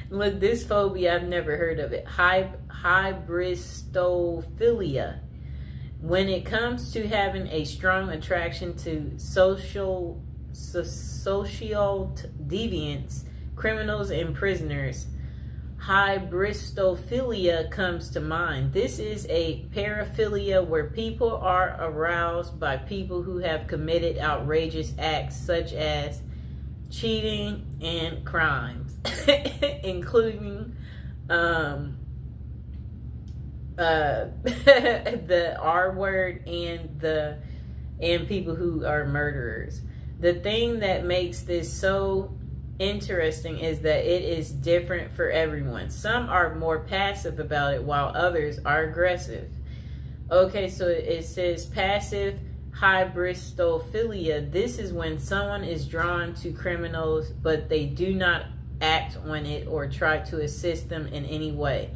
Look, this phobia, I've never heard of it. Hybristophilia. When it comes to having a strong attraction to social deviants, criminals, and prisoners, hybristophilia comes to mind. This is a paraphilia where people are aroused by people who have committed outrageous acts such as cheating and crimes, including the R word and people who are murderers. The thing that makes this so interesting is that it is different for everyone. Some are more passive about it while others are aggressive. Okay, so it says passive hybristophilia. This is when someone is drawn to criminals, but they do not act on it or try to assist them in any way.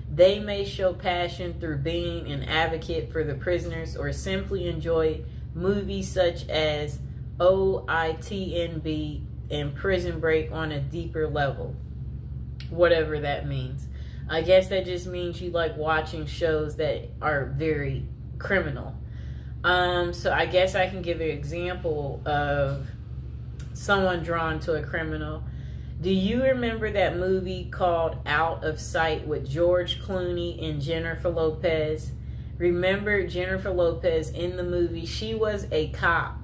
They may show passion through being an advocate for the prisoners or simply enjoy movies such as OITNB and Prison Break on a deeper level. Whatever that means. I guess that just means you like watching shows that are very criminal. So I guess I can give an example of someone drawn to a criminal. Do you remember that movie called Out of Sight with George Clooney and Jennifer Lopez? Remember Jennifer Lopez in the movie? She was a cop.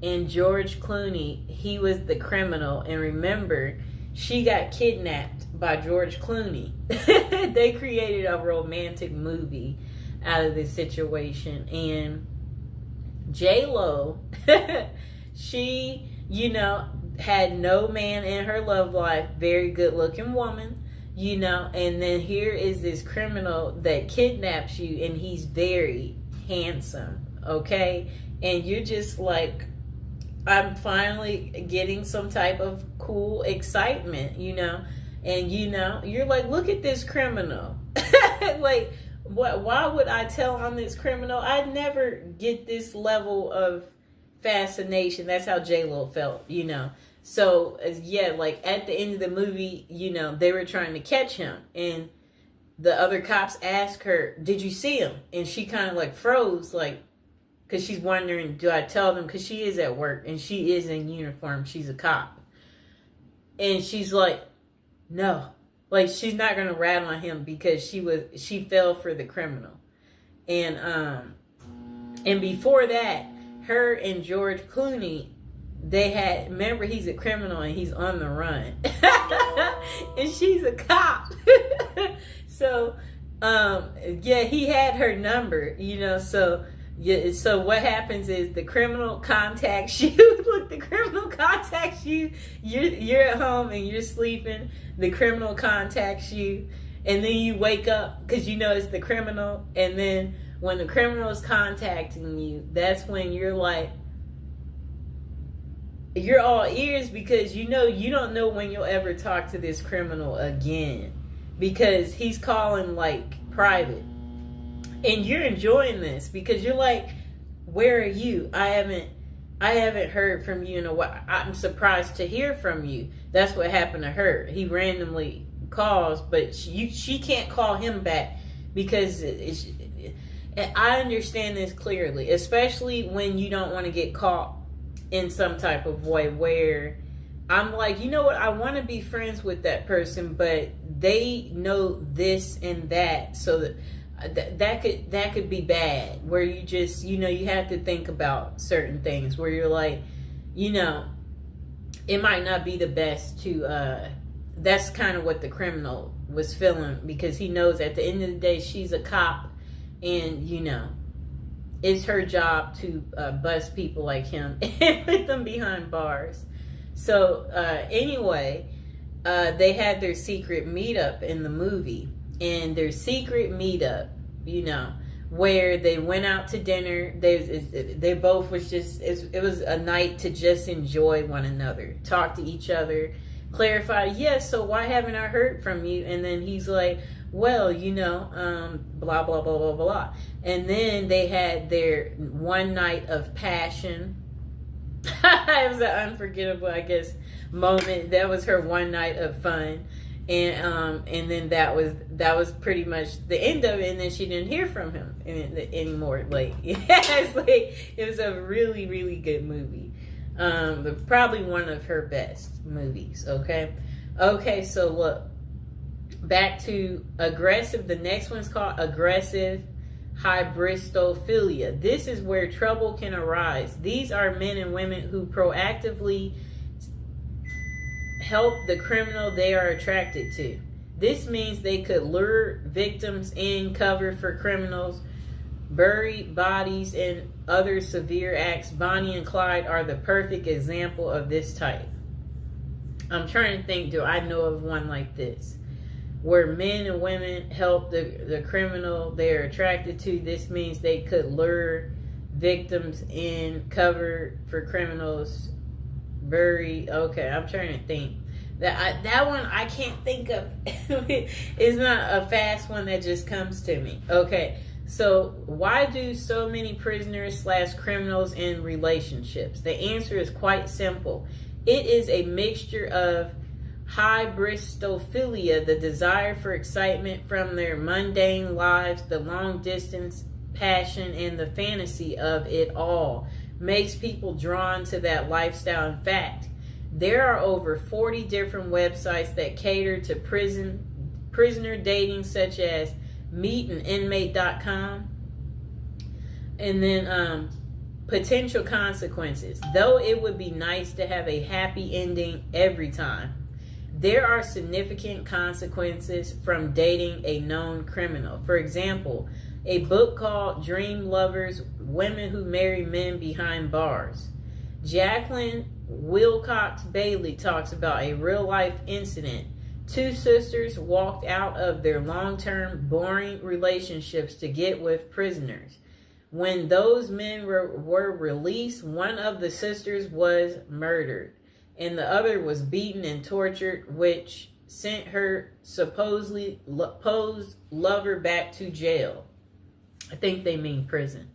And George Clooney, he was the criminal. And remember, she got kidnapped by George Clooney. They created a romantic movie out of this situation. And J-Lo, she, had no man in her love life. Very good looking woman, and then here is this criminal that kidnaps you, and he's very handsome, okay? And you're just like, I'm finally getting some type of cool excitement, and you're like, look at this criminal. Like, why would I tell on this criminal? I never get this level of fascination. That's how J-Lo felt, So, yeah, like at the end of the movie, they were trying to catch him. And the other cops asked her, did you see him? And she kind of like froze, like, because she's wondering, do I tell them? Because she is at work and she is in uniform. She's a cop. And she's like, no. Like, she's not going to rat on him because she fell for the criminal. And before that, her and George Clooney, remember, he's a criminal and he's on the run. And she's a cop. So, he had her number, so... Yeah, so what happens is the criminal contacts you. Look, the criminal contacts you. You're at home and you're sleeping. The criminal contacts you, and then you wake up because it's the criminal. And then when the criminal is contacting you, that's when you're like, you're all ears because you don't know when you'll ever talk to this criminal again because he's calling like private. And you're enjoying this because you're like, where are you? I haven't heard from you in a while. I'm surprised to hear from you. That's what happened to her. He randomly calls, but she can't call him back because I understand this clearly, especially when you don't want to get caught in some type of way where I'm like, you know what? I want to be friends with that person, but they know this and that, so that could be bad, where you just you have to think about certain things where you're like, it might not be the best to that's kind of what the criminal was feeling because he knows at the end of the day she's a cop and it's her job to bust people like him and put them behind bars. So anyway, they had their secret meetup in the movie. And their secret meetup, where they went out to dinner. They both was just, it was a night to just enjoy one another, talk to each other, clarify, yes, so why haven't I heard from you? And then he's like, well, blah, blah, blah, blah, blah. And then they had their one night of passion. It was unforgettable, I guess. moment. That was her one night of fun. And then that was pretty much the end of it. And then she didn't hear from him anymore. Like, it's like, it was a really, really good movie. Probably one of her best movies. Okay, so look, back to aggressive. The next one's called aggressive hybristophilia. This is where trouble can arise. These are men and women who proactively help the criminal they are attracted to. This means they could lure victims in, cover for criminals, bury bodies, and other severe acts. Bonnie and Clyde are the perfect example of this type. I'm trying to think, do I know of one like this? Where men and women help the criminal they're attracted to. This means they could lure victims in, cover for criminals, bury. Okay, I'm trying to think. That one I can't think of. It's not a fast one that just comes to me. Okay, so why do so many prisoners / criminals in relationships? The answer is quite simple. It is a mixture of hybristophilia, the desire for excitement from their mundane lives, the long distance passion, and the fantasy of it all makes people drawn to that lifestyle. In fact, there are over 40 different websites that cater to prisoner dating, such as meetaninmate.com. And then potential consequences. Though it would be nice to have a happy ending every time, there are significant consequences from dating a known criminal. For example, a book called Dream Lovers: Women Who Marry Men Behind Bars. Jacqueline Wilcox Bailey talks about a real-life incident. Two sisters walked out of their long-term, boring relationships to get with prisoners. When those men were released, one of the sisters was murdered, and the other was beaten and tortured, which sent her supposedly posed lover back to jail. I think they mean prison.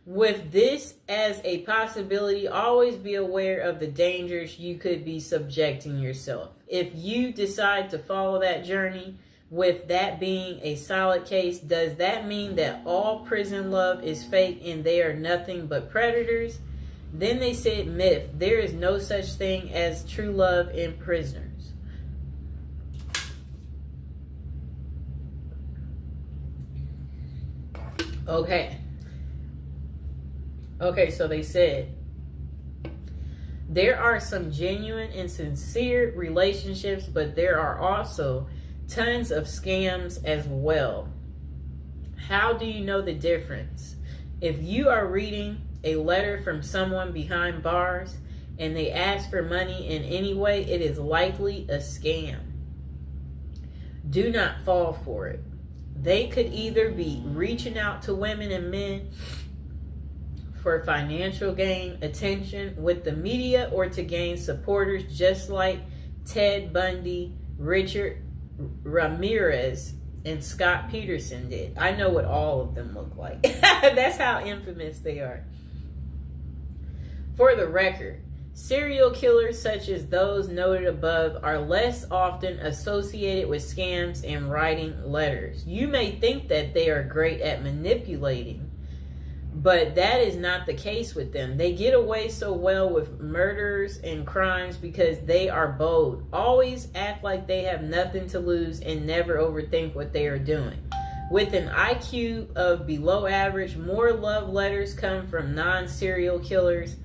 With this as a possibility, always be aware of the dangers you could be subjecting yourself. If you decide to follow that journey, with that being a solid case, does that mean that all prison love is fake and they are nothing but predators? Then they said myth. There is no such thing as true love in prisoners. Okay, so they said there are some genuine and sincere relationships, but there are also tons of scams as well. How do you know the difference? If you are reading a letter from someone behind bars and they ask for money in any way, it is likely a scam. Do not fall for it. They could either be reaching out to women and men for financial gain, attention with the media, or to gain supporters, just like Ted Bundy, Richard Ramirez, and Scott Peterson did. I know what all of them look like. That's how infamous they are. For the record, serial killers such as those noted above are less often associated with scams and writing letters. You may think that they are great at manipulating, but that is not the case with them. They get away so well with murders and crimes because they are bold, always act like they have nothing to lose, and never overthink what they are doing. With an IQ of below average, more love letters come from non-serial killers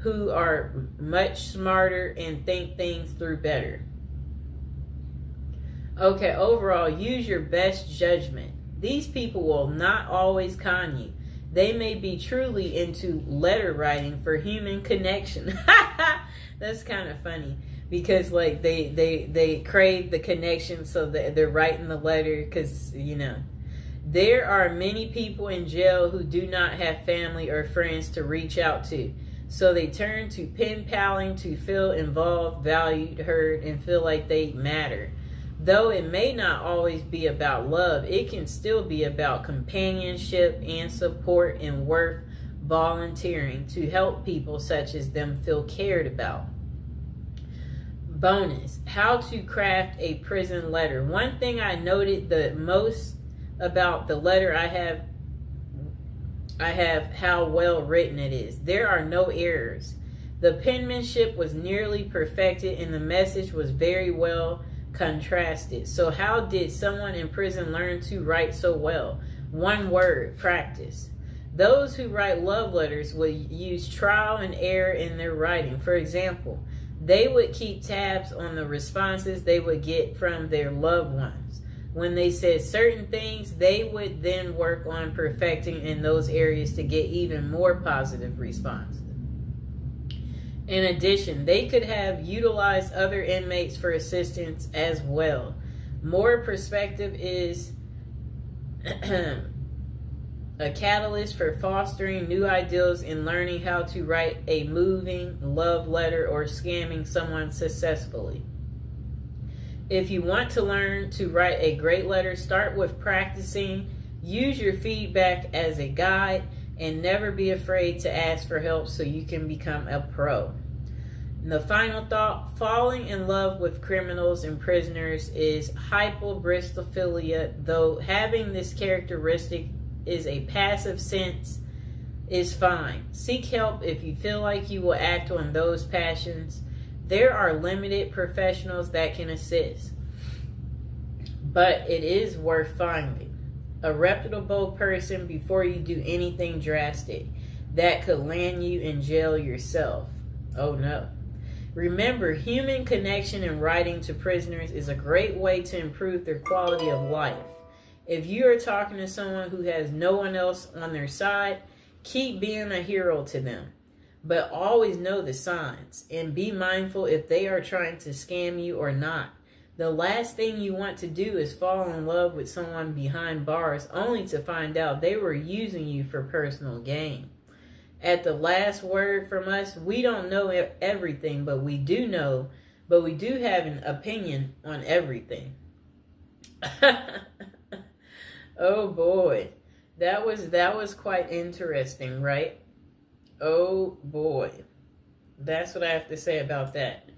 who are much smarter and think things through better. Okay, overall, use your best judgment. These people will not always con you. They may be truly into letter writing for human connection. That's kind of funny because like they crave the connection, so that they're writing the letter because, you know, there are many people in jail who do not have family or friends to reach out to. So they turn to pen paling to feel involved, valued, heard, and feel like they matter. Though it may not always be about love, it can still be about companionship and support, and worth volunteering to help people such as them feel cared about. Bonus, how to craft a prison letter. One thing I noted the most about the letter I have how well written it is. There are no errors. The penmanship was nearly perfected and the message was very well contrasted. So how did someone in prison learn to write so well? One word: practice. Those who write love letters would use trial and error in their writing. For example, they would keep tabs on the responses they would get from their loved ones. When they said certain things, they would then work on perfecting in those areas to get even more positive responses. In addition, they could have utilized other inmates for assistance as well. More perspective is a catalyst for fostering new ideals in learning how to write a moving love letter or scamming someone successfully. If you want to learn to write a great letter, start with practicing. Use your feedback as a guide and never be afraid to ask for help so you can become a pro. And the final thought, falling in love with criminals and prisoners is hypobristophilia, though having this characteristic is a passive sense is fine. Seek help if you feel like you will act on those passions. There are limited professionals that can assist, but it is worth finding a reputable person before you do anything drastic that could land you in jail yourself. Oh no. Remember, human connection and writing to prisoners is a great way to improve their quality of life. If you are talking to someone who has no one else on their side, keep being a hero to them. But always know the signs and be mindful if they are trying to scam you or not. The last thing you want to do is fall in love with someone behind bars only to find out they were using you for personal gain. At the last word from us, we don't know everything, but we do have an opinion on everything. Oh boy. That was quite interesting, right? Oh boy. That's what I have to say about that.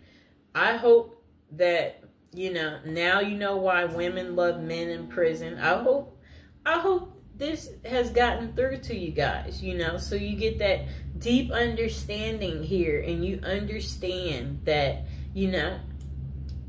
I hope that, now you know why women love men in prison. I hope this has gotten through to you guys, so you get that deep understanding here and you understand that,